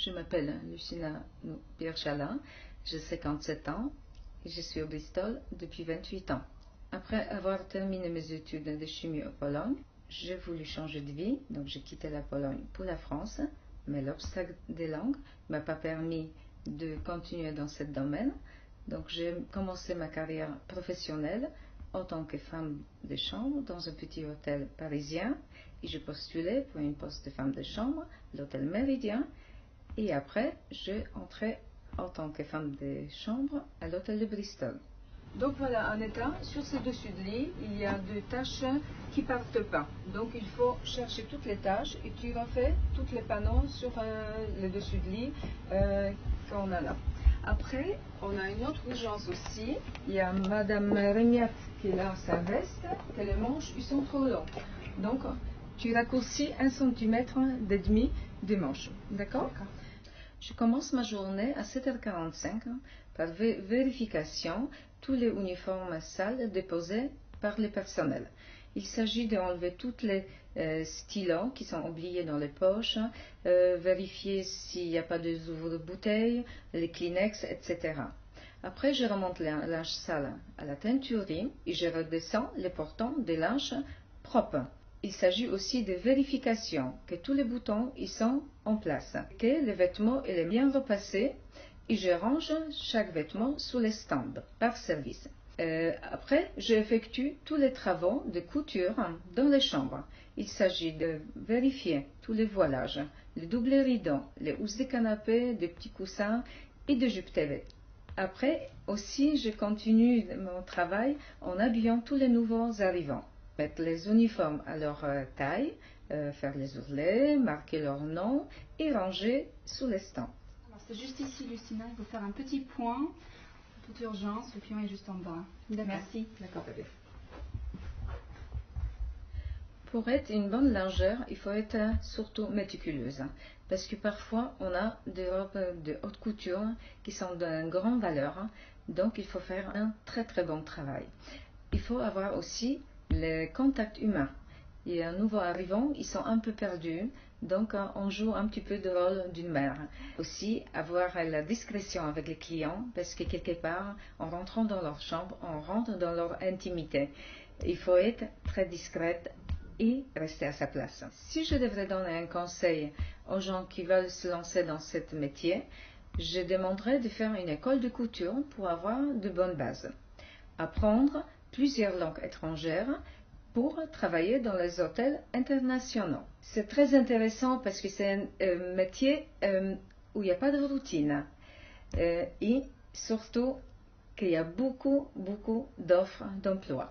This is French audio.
Je m'appelle Lucina Pierre-Chalin, j'ai 57 ans et je suis au Bristol depuis 28 ans. Après avoir terminé mes études de chimie en Pologne, j'ai voulu changer de vie, donc j'ai quitté la Pologne pour la France, mais l'obstacle des langues ne m'a pas permis de continuer dans ce domaine. Donc j'ai commencé ma carrière professionnelle en tant que femme de chambre dans un petit hôtel parisien et j'ai postulé pour une poste de femme de chambre, l'hôtel Méridien, et après j'ai entré en tant que femme de chambre à l'hôtel de Bristol. Donc voilà un état, sur ce dessus de lit, il y a deux tâches qui partent pas. Donc il faut chercher toutes les tâches et tu refais tous les panneaux sur le dessus de lit qu'on a là. Après, on a une autre urgence aussi. Il y a Madame Régnat qui est là, sa veste, que les manches ils sont trop longs. Donc tu raccourcis 1,5 cm des manches. D'accord? Je commence ma journée à 7h45 par vérification tous les uniformes sales déposés par le personnel. Il s'agit d'enlever tous les stylos qui sont oubliés dans les poches, vérifier s'il n'y a pas de ouvre-bouteilles, les Kleenex, etc. Après, je remonte le linge sale à la teinturerie et je redescends les portants des linges propres. Il s'agit aussi de vérification que tous les boutons y sont en place, que le vêtement est bien repassé et je range chaque vêtement sous les stands par service. Après, j'effectue tous les travaux de couture dans les chambres. Il s'agit de vérifier tous les voilages, les doubles rideaux, les housses de canapé, des petits coussins et des jupes TV. Après, aussi, je continue mon travail en habillant tous les nouveaux arrivants. Mettre les uniformes à leur taille, faire les ourlets, marquer leur nom et ranger sous les stands. C'est juste ici, Lucina, il faut faire un petit point. Toute urgence, le pion est juste en bas. Merci. D'accord. Pour être une bonne lingère, il faut être surtout méticuleuse. Parce que parfois, on a des robes de haute couture qui sont d'une grande valeur. Donc, il faut faire un très très bon travail. Il faut avoir aussi le contact humain. Il y a un nouveau arrivant, ils sont un peu perdus, donc on joue un petit peu le rôle d'une mère. Aussi, avoir la discrétion avec les clients, parce que quelque part, en rentrant dans leur chambre, on rentre dans leur intimité. Il faut être très discrète et rester à sa place. Si je devrais donner un conseil aux gens qui veulent se lancer dans ce métier, je demanderais de faire une école de couture pour avoir de bonnes bases. Apprendre plusieurs langues étrangères pour travailler dans les hôtels internationaux. C'est très intéressant parce que c'est un métier où il n'y a pas de routine et surtout qu'il y a beaucoup d'offres d'emploi.